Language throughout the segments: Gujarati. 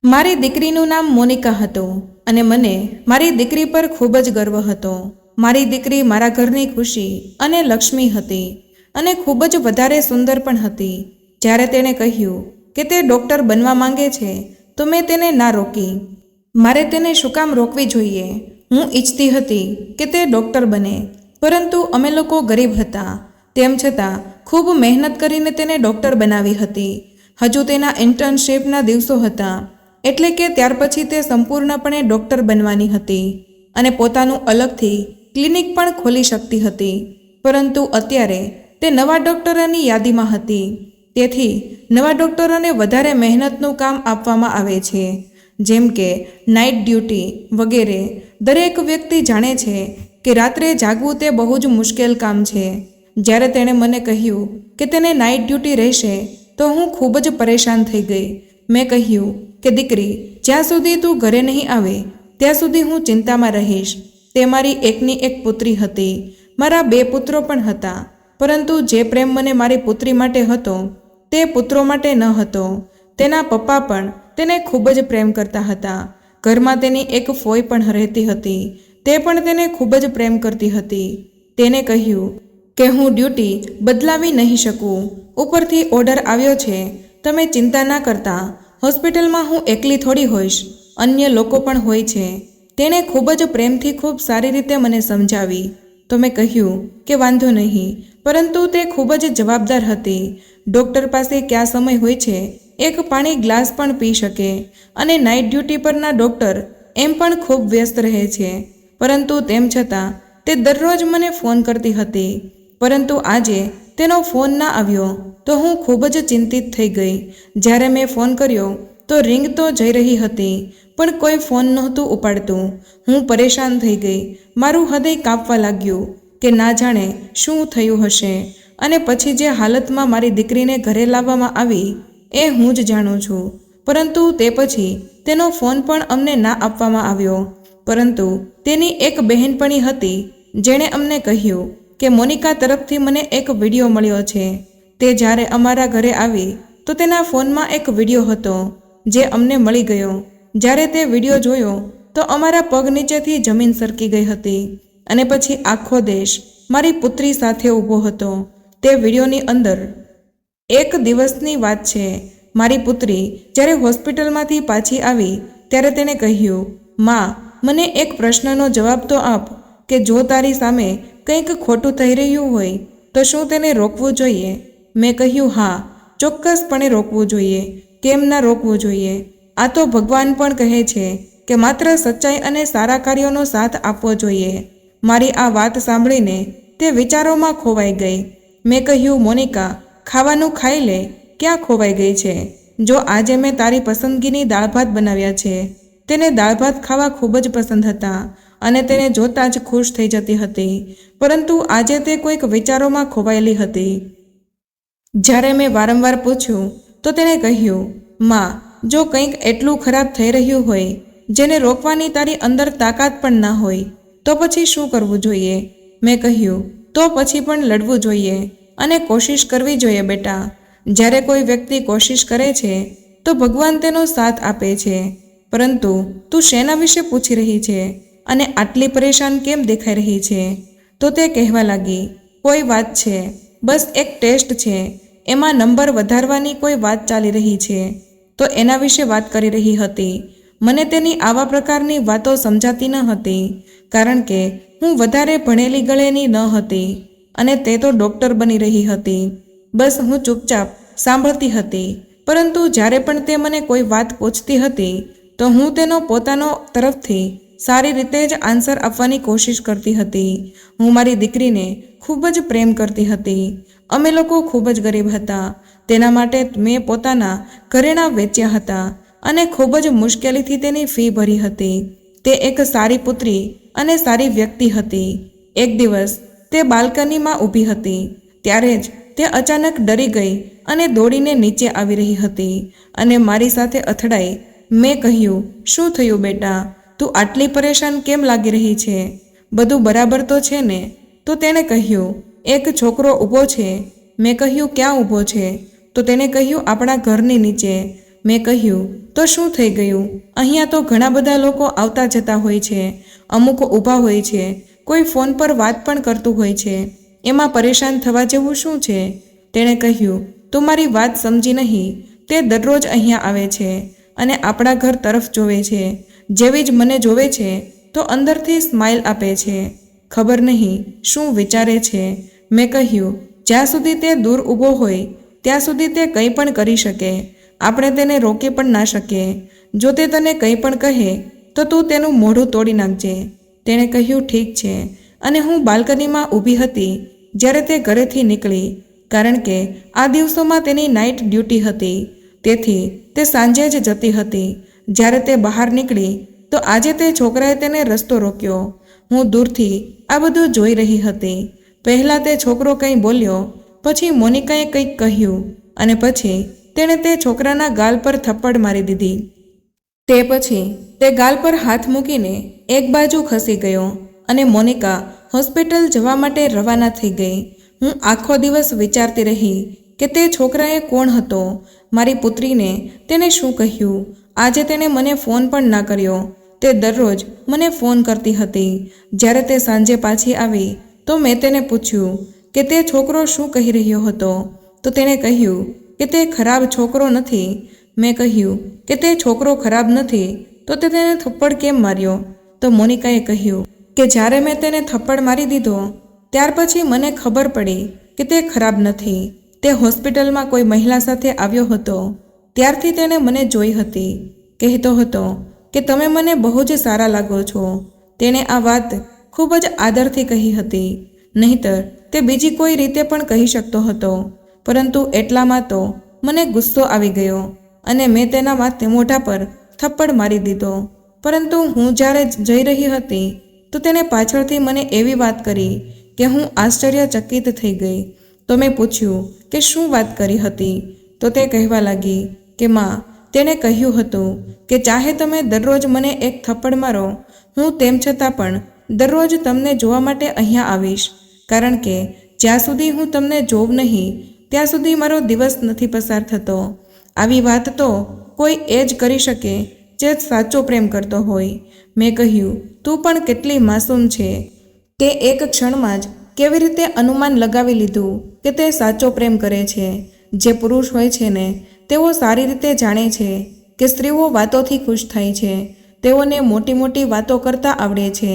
મારી દીકરીનું નામ મોનિકા હતું અને મને મારી દીકરી પર ખૂબ જ ગર્વ હતો. મારી દીકરી મારા ઘરની ખુશી અને લક્ષ્મી હતી અને ખૂબ જ વધારે સુંદર પણ હતી. જ્યારે તેણે કહ્યું કે તે ડૉક્ટર બનવા માંગે છે તો મેં તેને ના રોકી. મારે તેને શું કામ રોકવી જોઈએ? હું ઈચ્છતી હતી કે તે ડૉક્ટર બને, પરંતુ અમે લોકો ગરીબ હતા. તેમ છતાં ખૂબ મહેનત કરીને તેને ડૉક્ટર બનાવી હતી. હજુ તેના ઇન્ટર્નશિપના દિવસો હતા, એટલે કે ત્યાર પછી તે સંપૂર્ણપણે ડૉક્ટર બનવાની હતી અને પોતાનું અલગથી ક્લિનિક પણ ખોલી શકતી હતી. પરંતુ અત્યારે તે નવા ડૉક્ટરોની યાદીમાં હતી. તેથી નવા ડૉક્ટરોને વધારે મહેનતનું કામ આપવામાં આવે છે, જેમ કે નાઇટ ડ્યુટી વગેરે. દરેક વ્યક્તિ જાણે છે કે રાત્રે જાગવું તે બહુ જ મુશ્કેલ કામ છે. જ્યારે તેણે મને કહ્યું કે તેને નાઇટ ડ્યુટી રહેશે તો હું ખૂબ જ પરેશાન થઈ ગઈ. મેં કહ્યું કે દીકરી, જ્યાં સુધી તું ઘરે નહીં આવે ત્યાં સુધી હું ચિંતામાં રહીશ. તે મારી એકની એક પુત્રી હતી. મારા 2 પુત્રો પણ હતા, પરંતુ જે પ્રેમ મને મારી પુત્રી માટે હતો તે પુત્રો માટે ન હતો. તેના પપ્પા પણ તેને ખૂબ જ પ્રેમ કરતા હતા. ઘરમાં તેની એક ફોઈ પણ રહેતી હતી, તે પણ તેને ખૂબ જ પ્રેમ કરતી હતી. તેને કહ્યું કે હું ડ્યુટી બદલાવી નહીં શકું, ઉપરથી ઓર્ડર આવ્યો છે, તમે ચિંતા ના કરતા. હોસ્પિટલમાં હું એકલી થોડી હોઈશ, અન્ય લોકો પણ હોય છે. તેણે ખૂબ જ પ્રેમથી ખૂબ સારી રીતે મને સમજાવી. તો મેં કહ્યું કે વાંધો નહીં, પરંતુ તે ખૂબ જ જવાબદાર હતી. ડૉક્ટર પાસે કયા સમય હોય છે એક પાણી ગ્લાસ પણ પી શકે, અને નાઇટ ડ્યુટી પરના ડૉક્ટર એમ પણ ખૂબ વ્યસ્ત રહે છે. પરંતુ તેમ છતાં તે દરરોજ મને ફોન કરતી હતી. પરંતુ આજે તેનો ફોન ના આવ્યો તો હું ખૂબ જ ચિંતિત થઈ ગઈ. જ્યારે મેં ફોન કર્યો તો રિંગ તો જઈ રહી હતી, પણ કોઈ ફોન નહોતું ઉપાડતું. હું પરેશાન થઈ ગઈ. મારું હૃદય કાપવા લાગ્યું કે ના જાણે શું થયું હશે. અને પછી જે હાલતમાં મારી દીકરીને ઘરે લાવવામાં આવી એ હું જ જાણું છું. પરંતુ તે પછી તેનો ફોન પણ અમને ના આપવામાં આવ્યો. પરંતુ તેની એક બહેનપણી હતી જેણે અમને કહ્યું કે મોનિકા તરફથી મને એક વિડીયો મળ્યો છે. તે જ્યારે અમારા ઘરે આવી તો તેના ફોનમાં એક વિડીયો હતો જે અમને મળી ગયો. જ્યારે તે વિડીયો જોયો તો અમારા પગ નીચેથી જમીન સરકી ગઈ હતી. અને પછી આખો દેશ મારી પુત્રી સાથે ઊભો હતો. તે વિડીયોની અંદર એક દિવસની વાત છે. મારી પુત્રી જ્યારે હોસ્પિટલમાંથી પાછી આવી ત્યારે તેણે કહ્યું, માં, મને એક પ્રશ્નનો જવાબ તો આપ કે જો તારી સામે કંઈક ખોટું થઈ રહ્યું હોય તો શું તેને રોકવું જોઈએ? મેં કહ્યું, હા, ચોક્કસપણે રોકવું જોઈએ. કેમ ના રોકવું જોઈએ? આ તો ભગવાન પણ કહે છે કે માત્ર સચ્ચાઈ અને સારા કાર્યોનો સાથ આપવો જોઈએ. મારી આ વાત સાંભળીને તે વિચારોમાં ખોવાઈ ગઈ. મેં કહ્યું, મોનિકા, ખાવાનું ખાઈ લે, ક્યાં ખોવાઈ ગઈ છે? જો આજે મેં તારી પસંદગીની દાળ ભાત બનાવ્યા છે. તેને દાળ ભાત ખાવા ખૂબ જ પસંદ હતા અને તેને જોતાં જ ખુશ થઈ જતી હતી. પરંતુ આજે તે કોઈક વિચારોમાં ખોવાયેલી હતી. જ્યારે મેં વારંવાર પૂછ્યું તો તેણે કહ્યું, માં, જો કંઈક એટલું ખરાબ થઈ રહ્યું હોય જેને રોકવાની તારી અંદર તાકાત પણ ના હોય તો પછી શું કરવું જોઈએ? મેં કહ્યું, તો પછી પણ લડવું જોઈએ અને કોશિશ કરવી જોઈએ બેટા. જ્યારે કોઈ વ્યક્તિ કોશિશ કરે છે તો ભગવાન તેનો સાથ આપે છે. પરંતુ તું શેના વિશે પૂછી રહી છે અને આટલી પરેશાન કેમ દેખાઈ રહી છે? તો તે કહેવા લાગી, કોઈ વાત છે, બસ એક ટેસ્ટ છે, એમાં નંબર વધારવાની કોઈ વાત ચાલી રહી છે, તો એના વિશે વાત કરી રહી હતી. મને તેની આવા પ્રકારની વાતો સમજાતી ન હતી, કારણ કે હું વધારે ભણેલી ગળેની ન હતી અને તે તો ડૉક્ટર બની રહી હતી. બસ હું ચૂપચાપ સાંભળતી હતી. પરંતુ જ્યારે પણ તે મને કોઈ વાત પૂછતી હતી તો હું તેનો પોતાનો તરફથી સારી રીતે જ આન્સર આપવાની કોશિશ કરતી હતી. હું મારી દીકરીને ખૂબ જ પ્રેમ કરતી હતી. અમે લોકો ખૂબ જ ગરીબ હતા. તેના માટે મેં પોતાના ઘરેણાં વેચ્યા હતા અને ખૂબ જ મુશ્કેલીથી તેની ફી ભરી હતી. તે એક સારી પુત્રી અને સારી વ્યક્તિ હતી. એક દિવસ તે બાલ્કનીમાં ઊભી હતી ત્યારે જ તે અચાનક ડરી ગઈ અને દોડીને નીચે આવી રહી હતી અને મારી સાથે અથડાઈ. મેં કહ્યું, શું થયું બેટા? તું આટલી પરેશાન કેમ લાગી રહી છે? બધું બરાબર તો છે ને? તો તેણે કહ્યું, એક છોકરો ઊભો છે. મેં કહ્યું, ક્યાં ઊભો છે? તો તેણે કહ્યું, આપણા ઘરની નીચે. મેં કહ્યું, તો શું થઈ ગયું? અહીંયા તો ઘણા બધા લોકો આવતા જતા હોય છે, અમુક ઊભા હોય છે, કોઈ ફોન પર વાત પણ કરતું હોય છે, એમાં પરેશાન થવા જેવું શું છે? તેણે કહ્યું, તું મારી વાત સમજી નહીં. તે દરરોજ અહીંયા આવે છે અને આપણા ઘર તરફ જોવે છે. જેવી જ મને જોવે છે તો અંદરથી સ્માઇલ આપે છે. ખબર નહીં શું વિચારે છે. મેં કહ્યું, જ્યાં સુધી તે દૂર ઊભો હોય ત્યાં સુધી તે કંઈ પણ કરી શકે. આપણે તેને રોકી પણ ના શકીએ. જો તે તને કંઈ પણ કહે તો તું તેનું મોઢું તોડી નાખજે. તેણે કહ્યું, ઠીક છે. અને હું બાલ્કનીમાં ઊભી હતી જ્યારે તે ઘરેથી નીકળી, કારણ કે આ દિવસોમાં તેની નાઇટ ડ્યુટી હતી. તેથી તે સાંજે જ જતી હતી. જ્યારે તે બહાર નીકળી તો આજે તે છોકરાએ તેને રસ્તો રોક્યો. હું દૂરથી આ બધું જોઈ રહી હતી. પહેલાં તે છોકરો કંઈ બોલ્યો, પછી મોનિકાએ કંઈક કહ્યું અને પછી તેણે તે છોકરાના ગાલ પર થપ્પડ મારી દીધી. તે પછી તે ગાલ પર હાથ મૂકીને એક બાજુ ખસી ગયો અને મોનિકા હોસ્પિટલ જવા માટે રવાના થઈ ગઈ. હું આખો દિવસ વિચારતી રહી કે તે છોકરાએ કોણ હતો, મારી પુત્રીને તેને શું કહ્યું. આજે તેણે મને ફોન પણ ના કર્યો. તે દરરોજ મને ફોન કરતી હતી. જ્યારે તે સાંજે પાછી આવી તો મેં તેને પૂછ્યું કે તે છોકરો શું કહી રહ્યો હતો, તો તેણે કહ્યું કે તે ખરાબ છોકરો નથી. મેં કહ્યું કે તે છોકરો ખરાબ નથી તો તે તેને થપ્પડ કેમ માર્યો? તો મોનિકાએ કહ્યું કે જ્યારે મેં તેને થપ્પડ મારી દીધો ત્યાર પછી મને ખબર પડી કે તે ખરાબ નથી. તે હોસ્પિટલમાં કોઈ મહિલા સાથે આવ્યો હતો. ત્યારથી તેણે મને જોઈ હતી. કહેતો હતો કે તમે મને બહુ જ સારા લાગો છો. તેણે આ વાત ખૂબ જ આદરથી કહી હતી. નહીંતર તે બીજી કોઈ રીતે પણ કહી શકતો હતો, પરંતુ એટલામાં તો મને ગુસ્સો આવી ગયો અને મેં તેના મોઢા પર થપ્પડ મારી દીધો. પરંતુ હું જ્યારે જઈ રહી હતી તો તેણે પાછળથી મને એવી વાત કરી કે હું આશ્ચર્યચકિત થઈ ગઈ. તો મેં પૂછ્યું કે શું વાત કરી હતી? તો તે કહેવા લાગી કે માં, તેણે કહ્યું હતું કે ચાહે તમે દરરોજ મને એક થપ્પડ મારો, હું તેમ છતાં પણ દરરોજ તમને જોવા માટે અહીંયા આવીશ, કારણ કે જ્યાં સુધી હું તમને જોઉં નહીં ત્યાં સુધી મારો દિવસ નથી પસાર થતો. આવી વાત તો કોઈ એ જ કરી શકે જે સાચો પ્રેમ કરતો હોય. મેં કહ્યું, તું પણ કેટલી માસૂમ છે. તે એક ક્ષણમાં જ કેવી રીતે અનુમાન લગાવી લીધું કે તે સાચો પ્રેમ કરે છે. જે પુરુષ હોય છે ને તેઓ સારી રીતે જાણે છે કે સ્ત્રીઓ વાતોથી ખુશ થાય છે. તેઓને મોટી મોટી વાતો કરતા આવડે છે.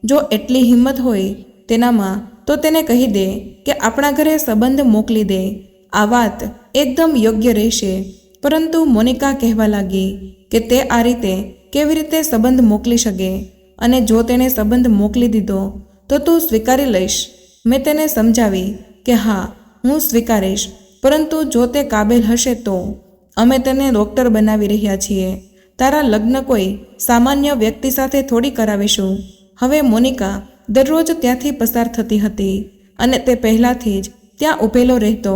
જો એટલી હિંમત હોય તેનામાં તો તેને કહી દે કે આપણા ઘરે સંબંધ મોકલી દે. આ વાત એકદમ યોગ્ય રહેશે. પરંતુ મોનિકા કહેવા લાગી કે તે આ રીતે કેવી રીતે સંબંધ મોકલી શકે, અને જો તેણે સંબંધ મોકલી દીધો તો તું સ્વીકારી લઈશ? મેં તેને સમજાવી કે હા, હું સ્વીકારીશ, પરંતુ જો તે કાબેલ હશે તો. અમે તેને ડૉક્ટર બનાવી રહ્યા છીએ. તારા લગ્ન કોઈ સામાન્ય વ્યક્તિ સાથે થોડી કરાવીશું. હવે મોનિકા દરરોજ ત્યાંથી પસાર થતી હતી અને તે પહેલાંથી જ ત્યાં ઊભેલો રહેતો.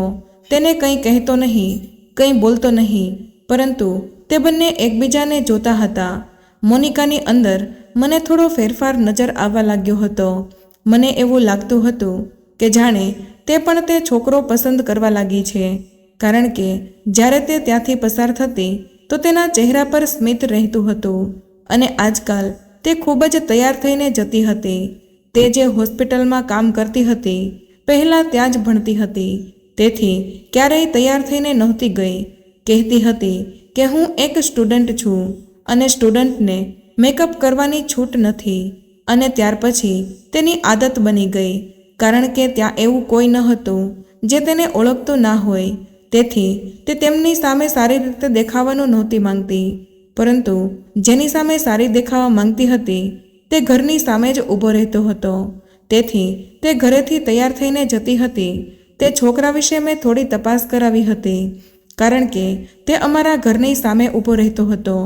તેને કંઈ કહેતો નહીં, કંઈ બોલતો નહીં, પરંતુ તે બંને એકબીજાને જોતા હતા. મોનિકાની અંદર મને થોડો ફેરફાર નજર આવવા લાગ્યો હતો. મને એવું લાગતું હતું કે જાણે તે પણ તે છોકરો પસંદ કરવા લાગી છે, કારણ કે જ્યારે તે ત્યાંથી પસાર થતી તો તેના ચહેરા પર સ્મિત રહેતું હતું. અને આજકાલ તે ખૂબ જ તૈયાર થઈને જતી હતી. તે જે હોસ્પિટલમાં કામ કરતી હતી પહેલાં ત્યાં જ ભણતી હતી, તેથી ક્યારેય તૈયાર થઈને નહોતી ગઈ. કહેતી હતી કે હું એક સ્ટુડન્ટ છું અને સ્ટુડન્ટને મેકઅપ કરવાની છૂટ નથી. અને ત્યાર પછી તેની આદત બની ગઈ, કારણ કે ત્યાં એવું કોઈ ન હતું જે તેને ઓળખતું ના હોય. તેથી તે તેમની સામે સારી રીતે દેખાવાનું નહોતી માંગતી, પરંતુ જેની સામે સારી દેખાવા માંગતી હતી તે ઘરની સામે જ ઊભો રહેતો હતો. તેથી તે ઘરેથી તૈયાર થઈને જતી હતી. તે છોકરા વિશે મેં થોડી તપાસ કરાવી હતી, કારણ કે તે અમારા ઘરની સામે ઊભો રહેતો હતો.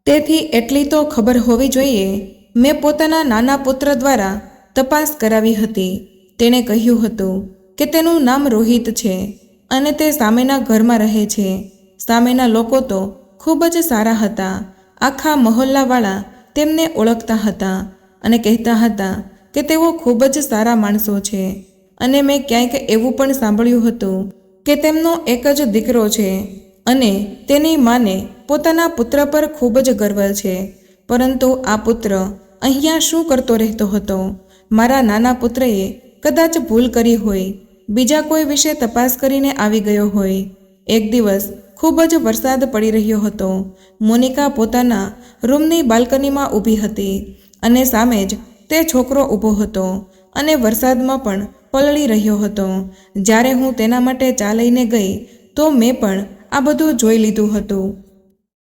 તેથી એટલી તો ખબર હોવી જોઈએ. મેં પોતાના નાના પુત્ર દ્વારા તપાસ કરાવી હતી. તેણે કહ્યું હતું કે તેનું નામ રોહિત છે અને તે સામેના ઘરમાં રહે છે. સામેના લોકો તો ખૂબ જ સારા હતા. આખા મહોલ્લાવાળા તેમને ઓળખતા હતા અને કહેતા હતા કે તેઓ ખૂબ જ સારા માણસો છે. અને મેં ક્યાંક એવું પણ સાંભળ્યું હતું કે તેમનો એક જ દીકરો છે અને તેની માને પોતાના પુત્ર પર ખૂબ જ ગર્વ છે. પરંતુ આ પુત્ર અહીંયા શું કરતો રહેતો હતો? મારા નાના પુત્રએ કદાચ ભૂલ કરી હોય, બીજા કોઈ વિશે તપાસ કરીને આવી ગયો હોય. એક દિવસ ખૂબ જ વરસાદ પડી રહ્યો હતો. મોનિકા પોતાના રૂમની બાલ્કનીમાં ઊભી હતી અને સામે જ તે છોકરો ઊભો હતો અને વરસાદમાં પણ પલળી રહ્યો હતો. જ્યારે હું તેના માટે ચા લઈને ગઈ તો મેં પણ આ બધું જોઈ લીધું હતું.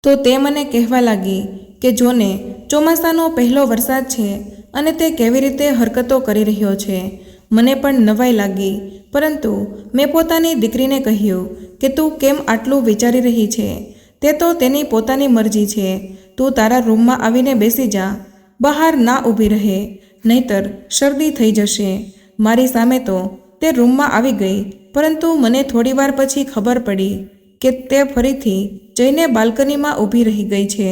તો તે મને કહેવા લાગી કે જોને, ચોમાસાનો પહેલો વરસાદ છે અને તે કેવી રીતે હરકતો કરી રહ્યો છે. મને પણ નવાઈ લાગી, પરંતુ મેં પોતાની દીકરીને કહ્યું કે તું કેમ આટલું વિચારી રહી છે? તે તો તેની પોતાની મરજી છે. તું તારા રૂમમાં આવીને બેસી જા, બહાર ના ઊભી રહે, નહીતર શરદી થઈ જશે. મારી સામે તો તે રૂમમાં આવી ગઈ, પરંતુ મને થોડીવાર પછી ખબર પડી કે તે ફરીથી જઈને બાલ્કનીમાં ઊભી રહી ગઈ છે.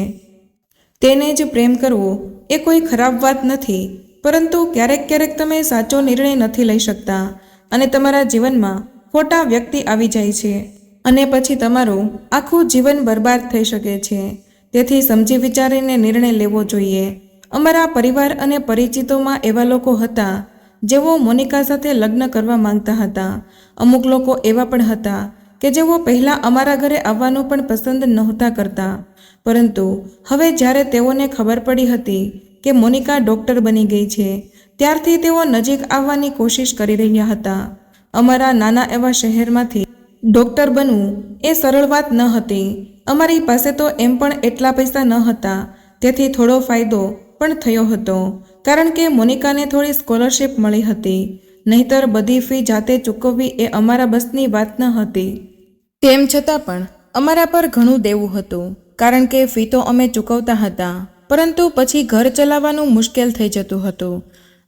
તેને જ પ્રેમ કરવો એ કોઈ ખરાબ વાત નથી, પરંતુ ક્યારેક ક્યારેક તમે સાચો નિર્ણય નથી લઈ શકતા અને તમારા જીવનમાં ખોટા વ્યક્તિ આવી જાય છે અને પછી તમારું આખું જીવન બરબાદ થઈ શકે છે. તેથી સમજી વિચારીને નિર્ણય લેવો જોઈએ. અમારા પરિવાર અને પરિચિતોમાં એવા લોકો હતા જેઓ મોનિકા સાથે લગ્ન કરવા માંગતા હતા. અમુક લોકો એવા પણ હતા કે જેઓ પહેલાં અમારા ઘરે આવવાનું પણ પસંદ નહોતા કરતા, પરંતુ હવે જ્યારે તેઓને ખબર પડી હતી કે મોનિકા ડૉક્ટર બની ગઈ છે, ત્યારથી તેઓ નજીક આવવાની કોશિશ કરી રહ્યા હતા. અમારા નાના એવા શહેરમાંથી ડૉક્ટર બનવું એ સરળ વાત ન હતી. અમારી પાસે તો એમ પણ એટલા પૈસા ન હતા, તેથી થોડો ફાયદો પણ થયો હતો, કારણ કે મોનિકાને થોડી સ્કોલરશિપ મળી હતી. નહીંતર બધી ફી જાતે ચૂકવવી એ અમારા બસની વાત ન હતી. તેમ છતાં પણ અમારા પર ઘણું દેવું હતું, કારણ કે ફી તો અમે ચૂકવતા હતા, પરંતુ પછી ઘર ચલાવવાનું મુશ્કેલ થઈ જતું હતું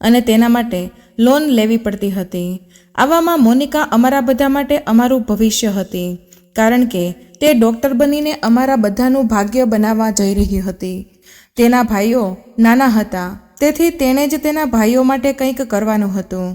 અને તેના માટે લોન લેવી પડતી હતી. આવામાં મોનિકા અમારા બધા માટે અમારું ભવિષ્ય હતી, કારણ કે તે ડૉક્ટર બનીને અમારા બધાનું ભાગ્ય બનાવવા જઈ રહી હતી. તેના ભાઈઓ નાના હતા, તેથી તેણે જ તેના ભાઈઓ માટે કંઈક કરવાનું હતું.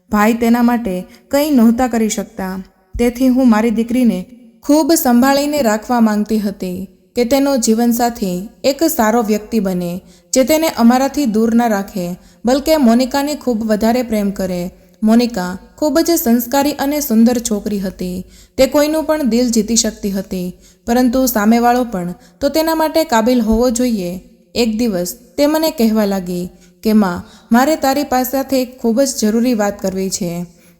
ભાઈ તેના માટે કંઈ નહોતા કરી શકતા, તેથી હું મારી દીકરીને ખૂબ સંભાળીને રાખવા માંગતી હતી કે તેનો જીવનસાથી એક સારો વ્યક્તિ બને, જે તેને અમારાથી દૂર ન રાખે, બલકે મોનિકાને ખૂબ વધારે પ્રેમ કરે. મોનિકા ખૂબ જ સંસ્કારી અને સુંદર છોકરી હતી. તે કોઈનું પણ દિલ જીતી શકતી હતી, પરંતુ સામેવાળો પણ તો તેના માટે કાબિલ હોવો જોઈએ. એક દિવસ તે મને કહેવા લાગી કે માં, મારે તારી પાસેથી એક ખૂબ જ જરૂરી વાત કરવી છે,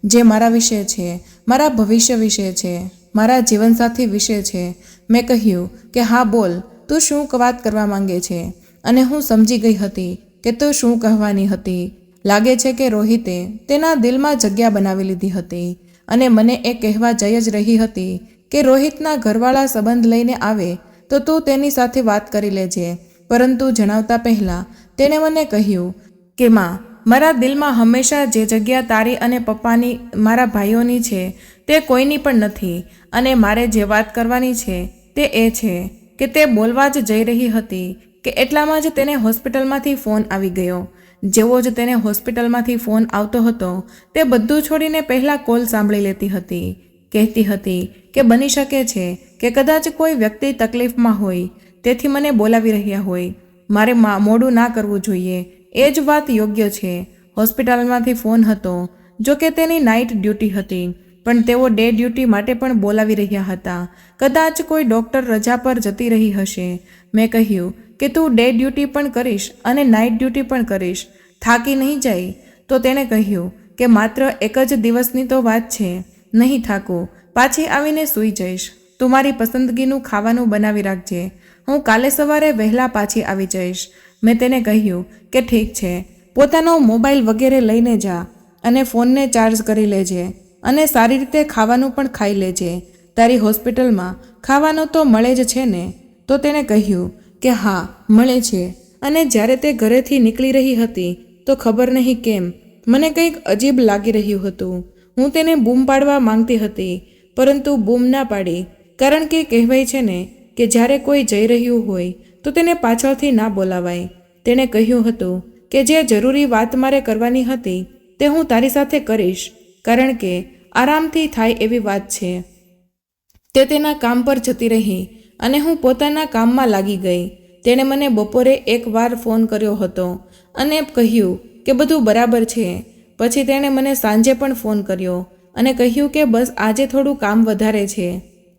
જે મારા વિશે છે, મારા ભવિષ્ય વિશે છે, મારા જીવનસાથી વિશે છે. મેં કહ્યું કે હા બોલ, તું શું વાત કરવા માંગે છે? અને હું સમજી ગઈ હતી કે તું શું કહેવાની હતી. લાગે છે કે રોહિતે તેના દિલમાં જગ્યા બનાવી લીધી હતી અને મને એ કહેવા જઈ જ રહી હતી કે રોહિતના ઘરવાળા સંબંધ લઈને આવે તો તું તેની સાથે વાત કરી લેજે. પરંતુ જણાવતા પહેલાં તેણે મને કહ્યું કે માં, મારા દિલમાં હંમેશા જે જગ્યા તારી અને પપ્પાની, મારા ભાઈઓની છે, તે કોઈની પણ નથી. અને મારે જે વાત કરવાની છે તે એ છે કે તે બોલવા જ જઈ રહી હતી કે એટલામાં જ તેને હોસ્પિટલમાંથી ફોન આવી ગયો. જેવો જ તેને હોસ્પિટલમાંથી ફોન આવતો હતો, તે બધું છોડીને પહેલાં કોલ સાંભળી લેતી હતી. કહેતી હતી કે બની શકે છે કે કદાચ કોઈ વ્યક્તિ તકલીફમાં હોય, તેથી મને બોલાવી રહ્યા હોય. મારે મોડું ના કરવું જોઈએ, એ જ વાત યોગ્ય છે. હોસ્પિટલમાંથી ફોન હતો. જો કે તેની નાઇટ ડ્યુટી હતી, પણ તેઓ ડે ડ્યુટી માટે પણ બોલાવી રહ્યા હતા. કદાચ કોઈ ડૉક્ટર રજા પર જતી રહી હશે. મેં કહ્યું કે તું ડે ડ્યુટી પણ કરીશ અને નાઇટ ડ્યુટી પણ કરીશ, થાકી નહીં જાય? તો તેણે કહ્યું કે માત્ર એક જ દિવસની તો વાત છે, નહીં થાકું, પાછી આવીને સૂઈ જઈશ. તું મારી પસંદગીનું ખાવાનું બનાવી રાખજે, હું કાલે સવારે વહેલા પાછી આવી જઈશ. મેં તેને કહ્યું કે ઠીક છે, પોતાનો મોબાઈલ વગેરે લઈને જા અને ફોનને ચાર્જ કરી લેજે અને સારી રીતે ખાવાનું પણ ખાઈ લેજે. તારી હોસ્પિટલમાં ખાવાનું તો મળે જ છે ને? તો તેણે કહ્યું કે હા, મળે છે. અને જ્યારે તે ઘરેથી નીકળી રહી હતી તો ખબર નહીં કેમ મને કંઈક અજીબ લાગી રહ્યું હતું. હું તેને બૂમ પાડવા માંગતી હતી, પરંતુ બૂમ ના પાડી, કારણ કે કહેવાય છે ને કે જ્યારે કોઈ જઈ રહ્યું હોય તો તેને પાછળથી ના બોલાવાય. તેણે કહ્યું હતું કે જે જરૂરી વાત મારે કરવાની હતી તે હું તારી સાથે કરીશ, કારણ કે આરામથી થાય એવી વાત છે. તે તેના કામ પર જતી રહી અને હું પોતાના કામમાં લાગી ગઈ. તેણે મને બપોરે એક વાર ફોન કર્યો હતો અને કહ્યું કે બધું બરાબર છે. પછી તેણે મને સાંજે પણ ફોન કર્યો અને કહ્યું કે બસ આજે થોડું કામ વધારે છે.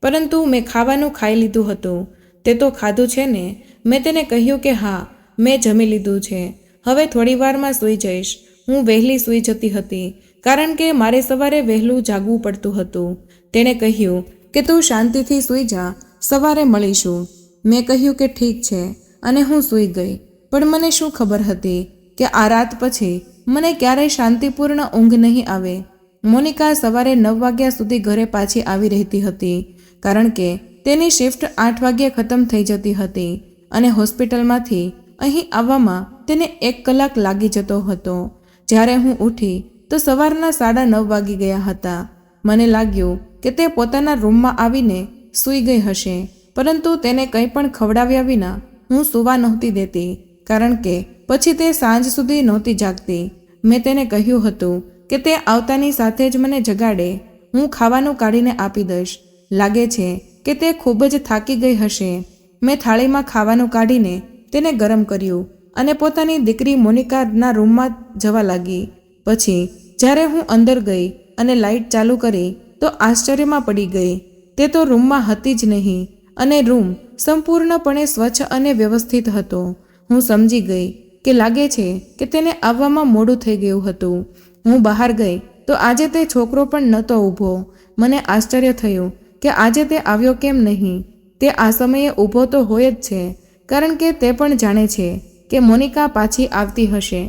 પરંતુ મેં ખાવાનું ખાઈ લીધું હતું. તે તો ખાધું છે ને? મેં તેને કહ્યું કે હા, મેં જમી લીધું છે. હવે થોડી વારમાં સૂઈ જઈશ. હું વહેલી સૂઈ જતી હતી કારણ કે મારે સવારે વહેલું જાગવું પડતું હતું. તેણે કહ્યું કે તું શાંતિથી સૂઈ જા, સવારે મળીશું. મેં કહ્યું કે ઠીક છે અને હું સૂઈ ગઈ. પણ મને શું ખબર હતી કે આ રાત પછી મને ક્યારેય શાંતિપૂર્ણ ઊંઘ નહીં આવે. મોનિકા સવારે 9 વાગ્યા સુધી ઘરે પાછી આવી રહેતી હતી કારણ કે તેની શિફ્ટ 8 વાગ્યે ખતમ થઈ જતી હતી અને હોસ્પિટલમાંથી અહીં આવવામાં તેને 1 કલાક લાગી જતો હતો. જ્યારે હું ઉઠી તો સવારના 9:30 વાગી ગયા હતા. મને લાગ્યું કે તે પોતાના રૂમમાં આવીને સૂઈ ગઈ હશે, પરંતુ તેને કંઈ પણ ખવડાવ્યા વિના હું સૂવા નહોતી દેતી કારણ કે પછી તે સાંજ સુધી નહોતી જાગતી. મેં તેને કહ્યું હતું કે તે આવતાની સાથે જ મને જગાડે, હું ખાવાનું કાઢીને આપી દઈશ. લાગે છે કે તે ખૂબ જ થાકી ગઈ હશે. મેં થાળીમાં ખાવાનું કાઢીને તેને ગરમ કર્યું અને પોતાની દીકરી મોનિકાના રૂમમાં જવા લાગી. પછી જ્યારે હું અંદર ગઈ અને લાઇટ ચાલુ કરી તો આશ્ચર્યમાં પડી ગઈ. તે તો રૂમમાં હતી જ નહીં અને રૂમ સંપૂર્ણપણે સ્વચ્છ અને વ્યવસ્થિત હતો. હું સમજી ગઈ કે લાગે છે કે તેને આવવામાં મોડું થઈ ગયું હતું. હું બહાર ગઈ તો આજે તે છોકરો પણ નહોતો ઊભો. મને આશ્ચર્ય થયું કે આજે તે આવ્યો કેમ નહીં. તે આ સમયે ઊભો તો હોય જ છે કારણ કે તે પણ જાણે છે કે મોનિકા પાછી આવતી હશે.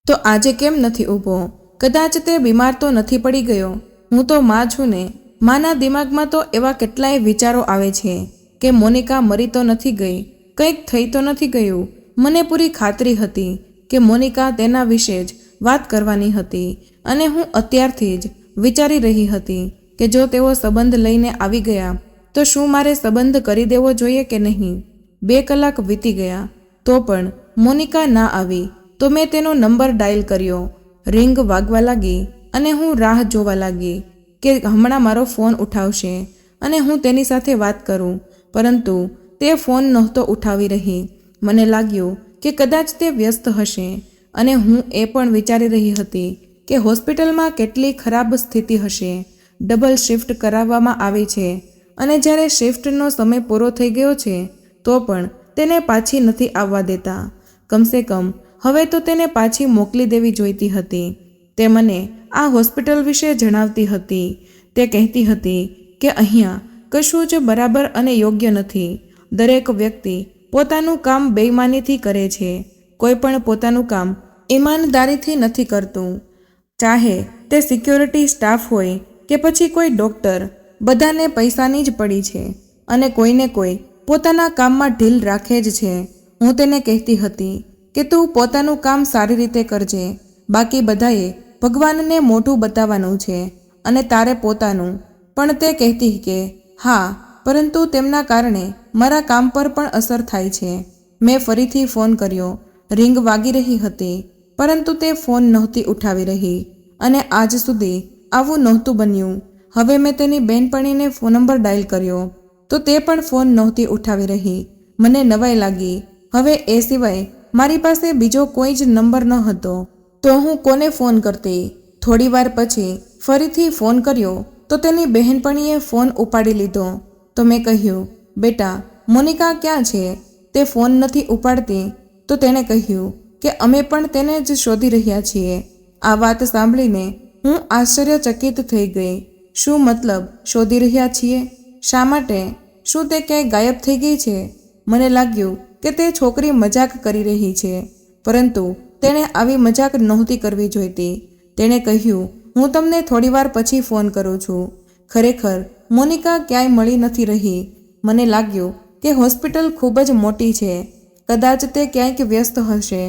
તો આજે કેમ નથી ઊભો? કદાચ તે બીમાર તો નથી પડી ગયો? હું તો માં છું ને. માના દિમાગમાં તો એવા કેટલાય વિચારો આવે છે કે મોનિકા મરી તો નથી ગઈ, કંઈક થઈ તો નથી ગયું. મને પૂરી ખાતરી હતી કે મોનિકા તેના વિશે જ વાત કરવાની હતી અને હું અત્યારથી જ વિચારી રહી હતી કે જો તેઓ સંબંધ લઈને આવી ગયા તો શું મારે સંબંધ કરી દેવો જોઈએ કે નહીં. 2 કલાક વીતી ગયા તો પણ મોનિકા ના આવી તો મેં તેનો નંબર ડાયલ કર્યો. રિંગ વાગવા લાગી અને હું રાહ જોવા લાગી કે હમણાં મારો ફોન ઉઠાવશે અને હું તેની સાથે વાત કરું, પરંતુ તે ફોન નહોતો ઉઠાવી રહી. મને લાગ્યું કે કદાચ તે વ્યસ્ત હશે અને હું એ પણ વિચારી રહી હતી કે હોસ્પિટલમાં કેટલી ખરાબ સ્થિતિ હશે. ડબલ શિફ્ટ કરાવવામાં આવી છે અને જ્યારે શિફ્ટનો સમય પૂરો થઈ ગયો છે તો પણ તેને પાછી નથી આવવા દેતા. કમસે કમ હવે તો તેને પાછી મોકલી દેવી જોઈતી હતી. તે મને આ હોસ્પિટલ વિશે જણાવતી હતી. તે કહેતી હતી કે અહીંયા કશું જ બરાબર અને યોગ્ય નથી. દરેક વ્યક્તિ પોતાનું કામ બેઈમાનીથી કરે છે. કોઈ પણ પોતાનું કામ ઈમાનદારીથી નથી કરતું. ચાહે તે સિક્યોરિટી સ્ટાફ હોય કે પછી કોઈ ડૉક્ટર, બધાને પૈસાની જ પડી છે અને કોઈને કોઈ પોતાના કામમાં ઢીલ રાખે જ છે. હું તેને કહેતી હતી કે તું પોતાનું કામ સારી રીતે કરજે, બાકી બધાએ ભગવાનને મોઢું બતાવવાનું છે અને તારે પોતાનું. પણ તે કહેતી કે હા, પરંતુ તેમના કારણે મારા કામ પર પણ અસર થાય છે. મેં ફરીથી ફોન કર્યો. રિંગ વાગી રહી હતી પરંતુ તે ફોન નહોતી ઉઠાવી રહી અને આજ સુધી આવું નહોતું બન્યું. હવે મેં તેની બહેનપણીને ફોન નંબર ડાયલ કર્યો તો તે પણ ફોન નહોતી ઉઠાવી રહી. મને નવાઈ લાગી. હવે એ સિવાય મારી પાસે બીજો કોઈ જ નંબર ન હતો તો હું કોને ફોન કરતી. થોડી વાર પછી ફરીથી ફોન કર્યો તો તેની બહેનપણીએ ફોન ઉપાડી લીધો. તો મેં કહ્યું, બેટા મોનિકા ક્યાં છે? તે ફોન નથી ઉપાડતી તો તેણે કહ્યું કે અમે પણ તેને જ શોધી રહ્યા છીએ. આ વાત સાંભળીને હું આશ્ચર્યચકિત થઈ ગઈ. શું મતલબ શોધી રહ્યા છીએ? શા માટે? શું તે ક્યાંય ગાયબ થઈ ગઈ છે? મને લાગ્યું કે તે છોકરી મજાક કરી રહી છે, પરંતુ તેણે આવી મજાક નહોતી કરવી જોઈતી. તેણે કહ્યું, હું તમને થોડીવાર પછી ફોન કરું છું. ખરેખર મોનિકા ક્યાંય મળી નથી રહી. મને લાગ્યું કે હોસ્પિટલ ખૂબ જ મોટી છે. કદાચ તે ક્યાંક વ્યસ્ત હશે.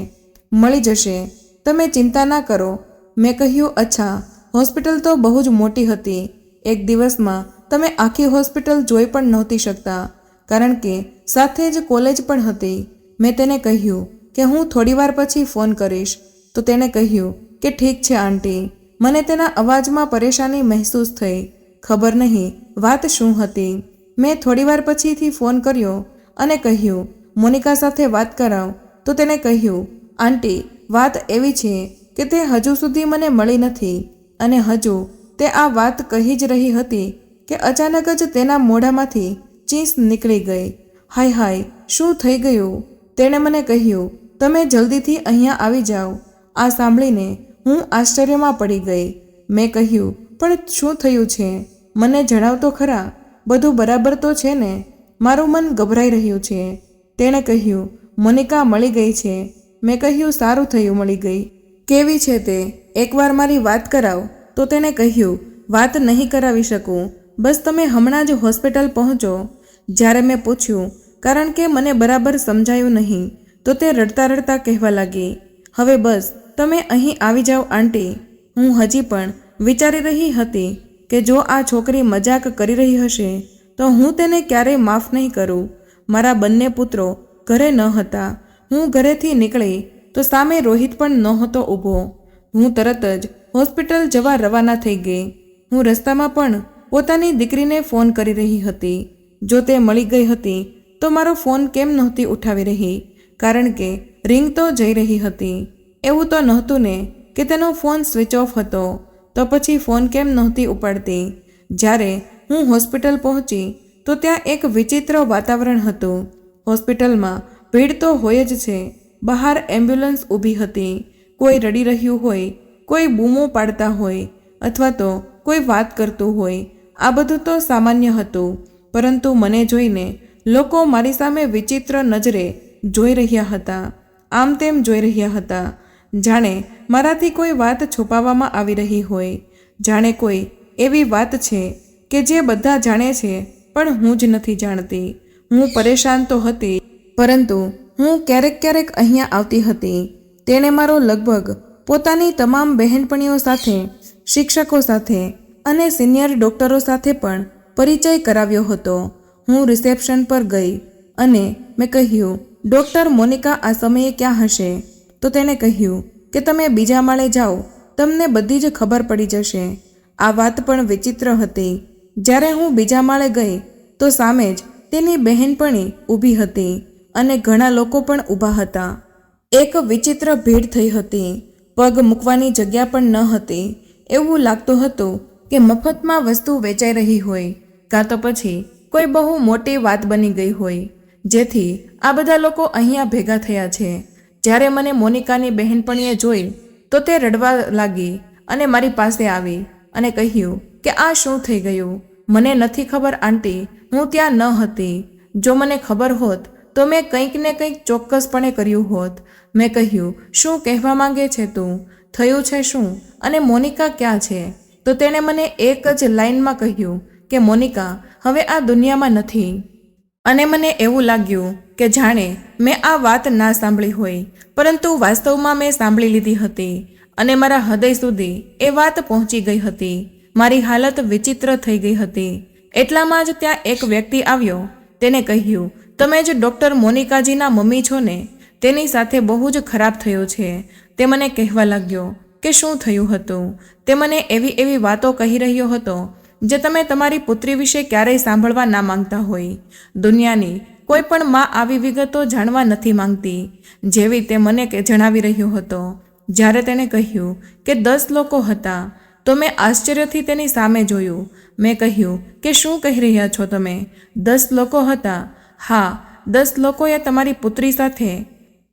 મળી જશે, તમે ચિંતા ના કરો. મેં કહ્યું, અચ્છા, હોસ્પિટલ તો બહુ જ મોટી હતી. એક દિવસમાં તમે આખી હોસ્પિટલ જોઈ પણ નહોતી શકતા કારણ કે સાથે જ કોલેજ પણ હતી. મેં તેને કહ્યું કે હું થોડીવાર પછી ફોન કરીશ તો તેણે કહ્યું કે ઠીક છે આંટી. મને તેના અવાજમાં પરેશાની મહેસૂસ થઈ. ખબર નહીં વાત શું હતી. મેં થોડીવાર પછીથી ફોન કર્યો અને કહ્યું મોનિકા સાથે વાત કરાવ. તો તેણે કહ્યું આંટી, વાત એવી છે કે તે હજુ સુધી મને મળી નથી. અને હજુ તે આ વાત કહી જ રહી હતી કે અચાનક જ તેના મોઢામાંથી ચીસ નીકળી ગઈ. હાય હાય, શું થઈ ગયું? તેણે મને કહ્યું તમે જલ્દીથી અહીંયા આવી જાઓ. આ સાંભળીને હું આશ્ચર્યમાં પડી ગઈ. મેં કહ્યું પણ શું થયું છે? મને જણાવ તો ખરા. બધું બરાબર તો છે ને? મારું મન ગભરાઈ રહ્યું છે. તેણે કહ્યું મોનિકા મળી ગઈ છે. મેં કહ્યું સારું થયું મળી ગઈ. કેવી છે તે? એકવાર મારી વાત કરાવ. તો તેણે કહ્યું વાત નહીં કરાવી શકું, બસ તમે હમણાં જ હોસ્પિટલ પહોંચો. જ્યારે મેં પૂછ્યું કારણ કે મને બરાબર સમજાયું નહીં તો તે રડતા રડતા કહેવા લાગી હવે બસ તમે અહીં આવી જાઓ આંટી. હું હજી પણ વિચારી રહી હતી કે જો આ છોકરી મજાક કરી રહી હશે તો હું તેને ક્યારેય માફ નહીં કરું. મારા બંને પુત્રો ઘરે ન હતા. હું ઘરેથી નીકળી તો સામે રોહિત પણ નહોતો ઊભો. હું તરત જ હોસ્પિટલ જવા રવાના થઈ ગઈ. હું રસ્તામાં પણ પોતાની દીકરીને ફોન કરી રહી હતી. જો તે મળી ગઈ હતી તો મારો ફોન કેમ નહોતી ઉઠાવી રહી? કારણ કે રિંગ તો જઈ રહી હતી. એવું તો નહોતું ને કે તેનો ફોન સ્વિચ ઓફ હતો? તો પછી ફોન કેમ નહોતી ઉપાડતી? જ્યારે હું હોસ્પિટલ પહોંચી તો ત્યાં એક વિચિત્ર વાતાવરણ હતું. હોસ્પિટલમાં ભીડ તો હોય જ છે. બહાર એમ્બ્યુલન્સ ઊભી હતી. કોઈ રડી રહ્યું હોય, કોઈ બૂમો પાડતા હોય અથવા તો કોઈ વાત કરતું હોય. આ બધું તો સામાન્ય હતું. પરંતુ મને જોઈને લોકો મારી સામે વિચિત્ર નજરે જોઈ રહ્યા હતા. આમ તેમ જોઈ રહ્યા હતા. જાણે મારાથી કોઈ વાત છુપાવવામાં આવી રહી હોય. જાણે કોઈ એવી વાત છે કે જે બધા જાણે છે પણ હું જ નથી જાણતી. હું પરેશાન તો હતી, પરંતુ હું ક્યારેક ક્યારેક અહીંયા આવતી હતી. તેણે મારો લગભગ પોતાની તમામ બહેનપણીઓ સાથે, શિક્ષકો સાથે અને સિનિયર ડૉક્ટરો સાથે પણ પરિચય કરાવ્યો હતો. હું રિસેપ્શન પર ગઈ અને મેં કહ્યું ડૉક્ટર મોનિકા આ સમયે ક્યાં હશે? તો તેણે કહ્યું કે તમે બીજા માળે જાઓ, તમને બધી જ ખબર પડી જશે. આ વાત પણ વિચિત્ર હતી. જ્યારે હું બીજા માળે ગઈ તો સામે જ તેની બહેનપણી ઊભી હતી અને ઘણા લોકો પણ ઊભા હતા. એક વિચિત્ર ભીડ થઈ હતી. પગ મૂકવાની જગ્યા પણ ન હતી. એવું લાગતું હતું કે મફતમાં વસ્તુ વેચાઈ રહી હોય, કાં તો પછી કોઈ બહુ મોટી વાત બની ગઈ હોય, જેથી આ બધા લોકો અહીંયા ભેગા થયા છે. જ્યારે મને મોનિકાની બહેનપણીએ જોઈ તો તે રડવા લાગી અને મારી પાસે આવી અને કહ્યું કે આ શું થઈ ગયું? મને નથી ખબર આંટી, હું ત્યાં ન હતી. જો મને ખબર હોત તો મેં કંઈક ને કંઈક ચોક્કસપણે કર્યું હોત. મેં કહ્યું શું કહેવા માંગે છે તું? થયું છે શું? અને મોનિકા ક્યાં છે? તો તેણે મને એક જ લાઇનમાં કહ્યું કે મોનિકા હવે આ દુનિયામાં નથી. અને મને એવું લાગ્યું કે જાણે મેં આ વાત ના સાંભળી હોય, પરંતુ વાસ્તવમાં મેં સાંભળી લીધી હતી અને મારા હૃદય સુધી એ વાત પહોંચી ગઈ હતી. મારી હાલત વિચિત્ર થઈ ગઈ હતી. એટલામાં જ ત્યાં એક વ્યક્તિ આવ્યો. તેને કહ્યું તમે જ ડૉક્ટર મોનિકાજીના મમ્મી છો ને? તેની સાથે બહુ જ ખરાબ થયો છે. તે મને કહેવા લાગ્યો કે શું થયું હતું. તે મને એવી વાતો કહી રહ્યો હતો જે તમે તમારી પુત્રી વિશે ક્યારેય સાંભળવા ના માંગતા હોય. દુનિયાની કોઈ પણ માં આવી વિગતો જાણવા નથી માંગતી, જેવી તે મને જણાવી રહ્યો હતો. જ્યારે તેણે કહ્યું કે 10 લોકો હતા તો મેં આશ્ચર્યથી તેની સામે જોયું. મેં કહ્યું કે શું કહી રહ્યા છો તમે? 10 લોકો હતા? હા, 10 લોકોએ તમારી પુત્રી સાથે.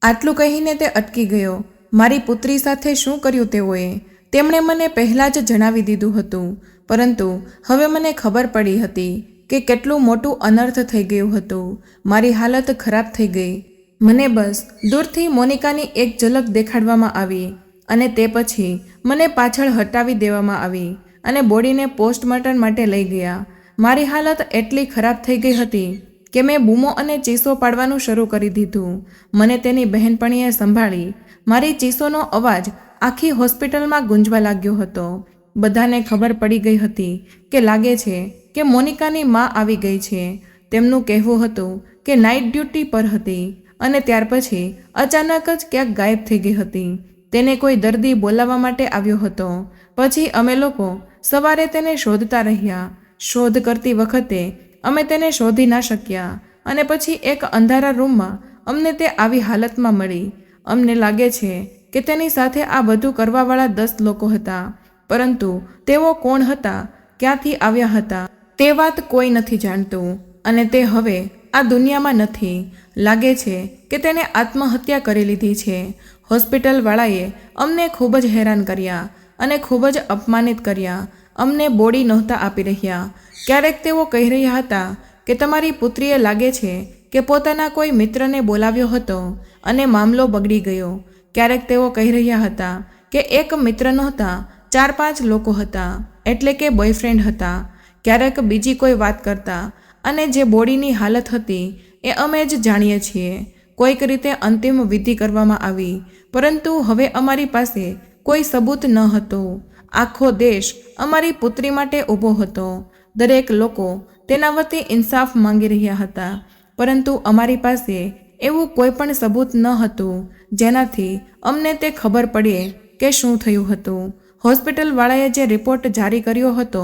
આટલું કહીને તે અટકી ગયો. મારી પુત્રી સાથે શું કર્યું તેઓએ? તેમણે મને પહેલાં જ જણાવી દીધું હતું, પરંતુ હવે મને ખબર પડી હતી કે કેટલું મોટું અનર્થ થઈ ગયું હતું. મારી હાલત ખરાબ થઈ ગઈ. મને બસ દૂરથી મોનિકાની એક ઝલક દેખાડવામાં આવી અને તે પછી મને પાછળ હટાવી દેવામાં આવી અને બોડીને પોસ્ટમોર્ટમ માટે લઈ ગયા. મારી હાલત એટલી ખરાબ થઈ ગઈ હતી કે મેં બૂમો અને ચીસો પાડવાનું શરૂ કરી દીધું. મને તેની બહેનપણીએ સંભાળી. મારી ચીસોનો અવાજ આખી હોસ્પિટલમાં ગુંજવા લાગ્યો હતો. બધાને ખબર પડી ગઈ હતી કે લાગે છે કે મોનિકાની માં આવી ગઈ છે. તેમનું કહેવું હતું કે નાઇટ ડ્યુટી પર હતી અને ત્યાર પછી અચાનક જ ક્યાંક ગાયબ થઈ ગઈ હતી. તેને કોઈ દર્દી બોલાવવા માટે આવ્યો હતો. પછી અમે લોકો સવારે તેને શોધતા રહ્યા. શોધ કરતી વખતે અમે તેને શોધી ના શક્યા અને પછી એક અંધારા રૂમમાં અમને તે આવી હાલતમાં મળી. અમને લાગે છે કે તેની સાથે આ બધું કરવાવાળા 10 લોકો હતા, પરંતુ તેઓ કોણ હતા, ક્યાંથી આવ્યા હતા તે વાત કોઈ નથી જાણતું અને તે હવે આ દુનિયામાં નથી. લાગે છે કે તેને આત્મહત્યા કરી લીધી છે. હોસ્પિટલવાળાએ અમને ખૂબ જ હેરાન કર્યા અને ખૂબ જ અપમાનિત કર્યા. અમને બોડી નહોતા આપી રહ્યા. ક્યારેક તેઓ કહી રહ્યા હતા કે તમારી પુત્રીએ લાગે છે કે પોતાના કોઈ મિત્રને બોલાવ્યો હતો અને મામલો બગડી ગયો. ક્યારેક તેઓ કહી રહ્યા હતા કે એક મિત્ર નહોતા, 4-5 લોકો હતા, એટલે કે બોયફ્રેન્ડ હતા. ક્યારેક બીજી કોઈ વાત કરતા અને જે બોડીની હાલત હતી એ અમે જ જાણીએ છીએ. કોઈક રીતે અંતિમ વિધિ કરવામાં આવી, પરંતુ હવે અમારી પાસે કોઈ સબૂત ન હતું. આખો દેશ અમારી પુત્રી માટે ઊભો હતો. દરેક લોકો તેના વતી ઇન્સાફ માંગી રહ્યા હતા, પરંતુ અમારી પાસે એવું કોઈ પણ સબૂત ન હતું જેનાથી અમને તે ખબર પડે કે શું થયું હતું. હોસ્પિટલવાળાએ જે રિપોર્ટ જારી કર્યો હતો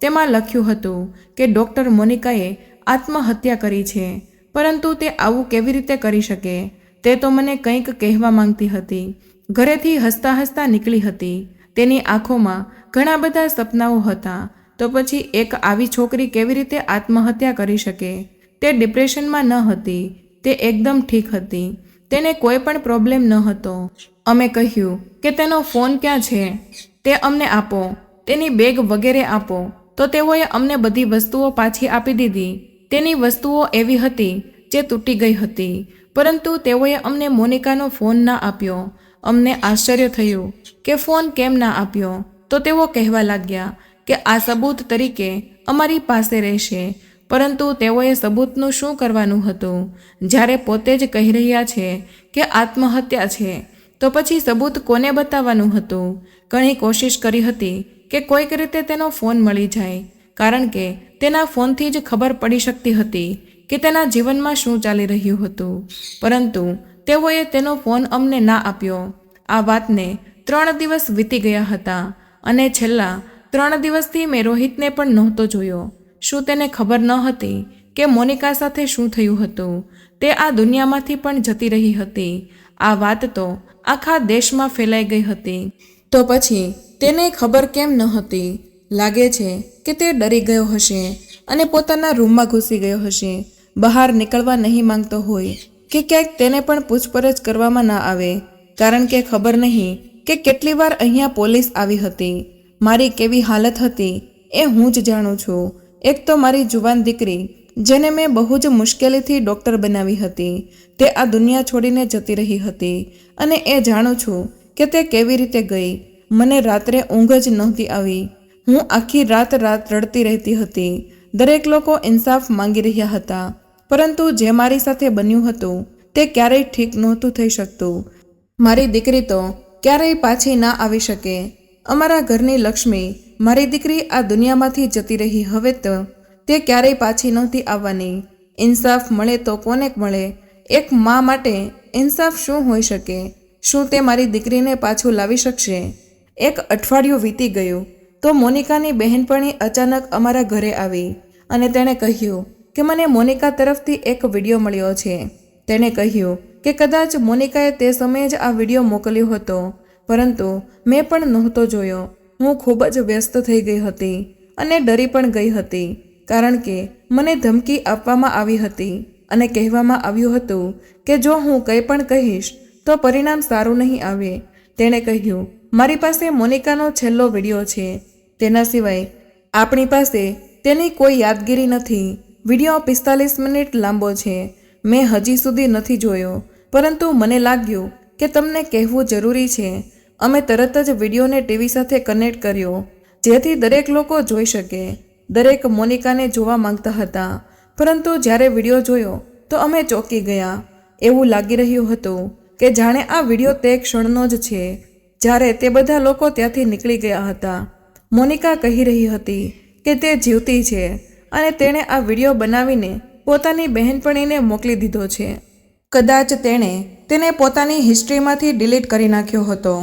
તેમાં લખ્યું હતું કે ડૉક્ટર મોનિકાએ આત્મહત્યા કરી છે, પરંતુ તે આવું કેવી રીતે કરી શકે તે તો મને કંઈક કહેવા માંગતી હતી. ઘરેથી હસતા હસતા નીકળી હતી. તેની આંખોમાં ઘણા બધા સપનાઓ હતા. તો પછી એક આવી છોકરી કેવી રીતે આત્મહત્યા કરી શકે? તે ડિપ્રેશનમાં ન હતી, તે એકદમ ઠીક હતી. તેને કોઈ પણ પ્રોબ્લેમ ન હતો. અમે કહ્યું કે તેનો ફોન ક્યાં છે, તે અમને આપો, તેની બેગ વગેરે આપો. તો તેઓએ અમને બધી વસ્તુઓ પાછી આપી દીધી. તેની વસ્તુઓ એવી હતી જે તૂટી ગઈ હતી, પરંતુ તેઓએ અમને મોનિકાનો ફોન ના આપ્યો. અમને આશ્ચર્ય થયું કે ફોન કેમ ના આપ્યો. તો તેઓ કહેવા લાગ્યા કે આ સબૂત તરીકે અમારી પાસે રહેશે, પરંતુ તેઓએ સબૂતનું શું કરવાનું હતું જ્યારે પોતે જ કહી રહ્યા છે કે આત્મહત્યા છે? તો પછી સબૂત કોને બતાવવાનું હતું? ઘણી કોશિશ કરી હતી કે કોઈક રીતે તેનો ફોન મળી જાય, કારણ કે તેના ફોનથી જ ખબર પડી શકતી હતી કે તેના જીવનમાં શું ચાલી રહ્યું હતું, પરંતુ તેઓએ તેનો ફોન અમને ના આપ્યો. આ વાતને 3 દિવસ વીતી ગયા હતા અને છેલ્લા 3 દિવસથી મેં રોહિતને પણ નહોતો જોયો. શું તેને ખબર ન હતી કે મોનિકા સાથે શું થયું હતું? તે આ દુનિયામાંથી પણ જતી રહી હતી. આ વાત તો આખા દેશમાં ફેલાઈ ગઈ હતી. તો પછી તેને ખબર કેમ ન હતી? લાગે છે કે તે ડરી ગયો હશે અને પોતાના રૂમમાં ઘૂસી ગયો હશે. બહાર નીકળવા નહીં માંગતો હોય કે ક્યાંક તેને પણ પૂછપરછ કરવામાં ના આવે, કારણ કે ખબર નહીં કે કેટલી વાર અહીંયા પોલીસ આવી હતી. મારી કેવી હાલત હતી એ હું જ જાણું છું. એક તો મારી જુવાન દીકરી, જેને મેં બહુ જ મુશ્કેલીથી ડૉક્ટર બનાવી હતી, તે આ દુનિયા છોડીને જતી રહી હતી અને એ જાણું છું કે તે કેવી રીતે ગઈ. મને રાત્રે ઊંઘ જ નહોતી આવી. હું આખી રાત રડતી રહેતી હતી. દરેક લોકો ઇન્સાફ માંગી રહ્યા હતા, પરંતુ જે મારી સાથે બન્યું હતું તે ક્યારેય ઠીક નહોતું થઈ શકતું. મારી દીકરી તો ક્યારેય પાછી ના આવી શકે. અમારા ઘરની લક્ષ્મી, મારી દીકરી આ દુનિયામાંથી જતી રહી. હવે તો તે ક્યારેય પાછી નહોતી આવવાની. ઇન્સાફ મળે તો કોને મળે? એક મા માટે ઇન્સાફ શું હોઈ શકે? શું તે મારી દીકરીને પાછું લાવી શકશે? 1 અઠવાડિયું વીતી ગયું તો મોનિકાની બહેનપણી અચાનક અમારા ઘરે આવી અને તેણે કહ્યું કે મને મોનિકા તરફથી એક વિડીયો મળ્યો છે. તેણે કહ્યું કે કદાચ મોનિકાએ તે સમયે જ આ વિડીયો મોકલ્યો હતો, પરંતુ મેં પણ નહોતો જોયો. હું ખૂબ જ વ્યસ્ત થઈ ગઈ હતી અને ડરી પણ ગઈ હતી, કારણ કે મને ધમકી આપવામાં આવી હતી અને કહેવામાં આવ્યું હતું કે જો હું કંઈ પણ કહીશ તો પરિણામ સારું નહીં આવે. તેણે કહ્યું, મારી પાસે મોનિકાનો છેલ્લો વિડીયો છે, તેના સિવાય આપણી પાસે તેની કોઈ યાદગીરી નથી. વિડીયો 45 મિનિટ લાંબો છે. મેં હજી સુધી નથી જોયો, પરંતુ મને લાગ્યું કે તમને કહેવું જરૂરી છે. અમે તરત જ વિડીયોને ટીવી સાથે કનેક્ટ કર્યો, જેથી દરેક લોકો જોઈ શકે. દરેક મોનિકાને જોવા માંગતા હતા, પરંતુ જ્યારે વિડીયો જોયો તો અમે ચોંકી ગયા. એવું લાગી રહ્યું હતું કે જાણે આ વિડીયો તે ક્ષણનો જ છે જ્યારે તે બધા લોકો ત્યાંથી નીકળી ગયા હતા. મોનિકા કહી રહી હતી કે તે જીવતી છે અને તેણે આ વિડીયો બનાવીને પોતાની બહેનપણીને મોકલી દીધો છે. કદાચ તેણે તેને પોતાની હિસ્ટ્રીમાંથી ડિલીટ કરી નાખ્યો હતો.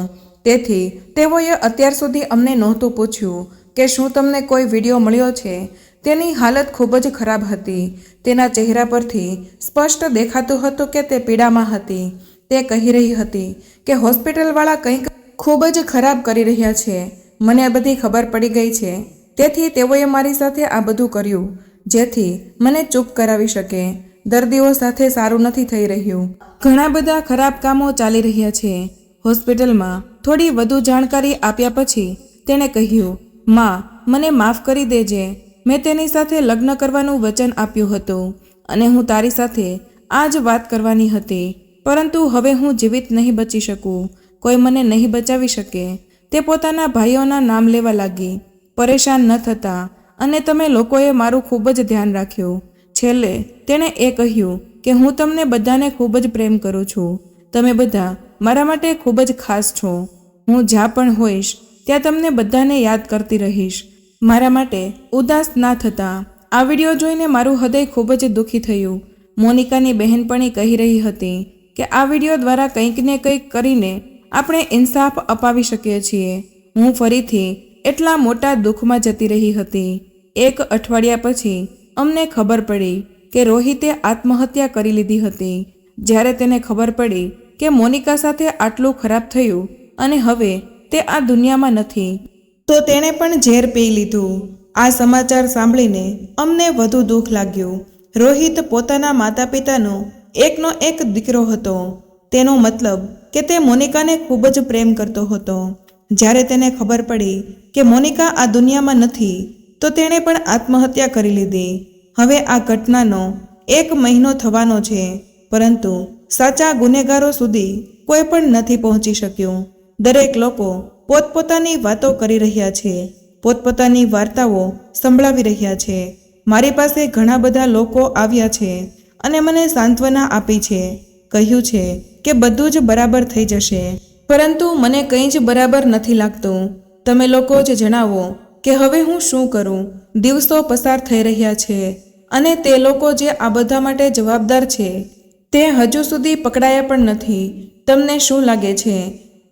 તેથી તેઓએ અત્યાર સુધી અમને નહોતું પૂછ્યું કે શું તમને કોઈ વિડીયો મળ્યો છે, તેની હાલત ખૂબ જ ખરાબ હતી. તેના ચહેરા પરથી સ્પષ્ટ દેખાતું હતું કે તે પીડામાં હતી. તે કહી રહી હતી કે હોસ્પિટલવાળા કંઈક ખૂબ જ ખરાબ કરી રહ્યા છે. મને બધી ખબર પડી ગઈ છે, તેથી તેઓએ મારી સાથે આ બધું કર્યું જેથી મને ચૂપ કરાવી શકે. દર્દીઓ સાથે સારું નથી થઈ રહ્યું. ઘણા બધા ખરાબ કામો ચાલી રહ્યા છે. હોસ્પિટલમાં થોડી વધુ જાણકારી આપ્યા પછી તેણે કહ્યું, માં, મને માફ કરી દેજે. મેં તેની સાથે લગ્ન કરવાનું વચન આપ્યું હતું અને હું તારી સાથે આ જ વાત કરવાની હતી, પરંતુ હવે હું જીવિત નહીં બચી શકું. કોઈ મને નહીં બચાવી શકે. તે પોતાના ભાઈઓના નામ લેવા લાગી, પરેશાન ન થતા, અને તમે લોકોએ મારું ખૂબ જ ધ્યાન રાખ્યું. છેલ્લે તેણે એ કહ્યું કે હું તમને બધાને ખૂબ જ પ્રેમ કરું છું. તમે બધા મારા માટે ખૂબ જ ખાસ છો. હું જ્યાં પણ હોઈશ ત્યાં તમને બધાને યાદ કરતી રહીશ. મારા માટે ઉદાસ ના થતા. આ વિડીયો જોઈને મારું હૃદય ખૂબ જ દુઃખી થયું. મોનિકાની બહેનપણી કહી રહી હતી કે આ વિડીયો દ્વારા કંઈક ને કંઈક કરીને આપણે ઇન્સાફ અપાવી શકીએ છીએ. હું ફરીથી એટલા મોટા દુઃખમાં જતી રહી હતી. 1 અઠવાડિયા પછી અમને ખબર પડી કે રોહિતે આત્મહત્યા કરી લીધી હતી. જ્યારે તેને ખબર પડી કે મોનિકા સાથે આટલું ખરાબ થયું અને હવે તે આ દુનિયામાં નથી, તો તેણે પણ ઝેર પી લીધું. આ સમાચાર સાંભળીને અમને વધુ દુઃખ લાગ્યું. રોહિત પોતાના માતા પિતાનો એકનો એક દીકરો હતો. તેનો મતલબ કે તે મોનિકાને ખૂબ જ પ્રેમ કરતો હતો. જ્યારે તેને ખબર પડી કે મોનિકા આ દુનિયામાં નથી, તો તેણે પણ આત્મહત્યા કરી લીધી. હવે આ ઘટનાનો 1 મહિનો થવાનો છે, પરંતુ સાચા ગુનેગારો સુધી કોઈ પણ નથી પહોંચી શક્યું. દરેક લોકો પોતપોતાની વાતો કરી રહ્યા છે, પોતપોતાની વાર્તાઓ સંભળાવી રહ્યા છે. મારી પાસે ઘણા બધા લોકો આવ્યા છે અને મને સાંત્વના આપી છે. કહ્યું છે કે બધું જ બરાબર થઈ જશે, પરંતુ મને કંઈ જ બરાબર નથી લાગતું. તમે લોકો જ જણાવો કે હવે હું શું કરું. દિવસો પસાર થઈ રહ્યા છે અને તે લોકો જે આ બધા માટે જવાબદાર છે તે હજુ સુધી પકડાયા પણ નથી. તમને શું લાગે છે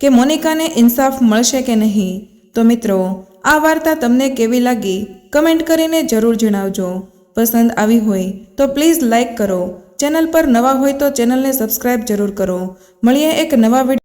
કે મોનિકાને ઇન્સાફ મળશે કે નહીં? તો મિત્રો, આ વાર્તા તમને કેવી લાગી કમેન્ટ કરીને જરૂર જણાવજો. પસંદ આવી હોય તો પ્લીઝ લાઈક કરો. ચેનલ પર નવા હોય તો ચેનલને સબસ્ક્રાઈબ જરૂર કરો. મળીએ એક નવા વિડીયો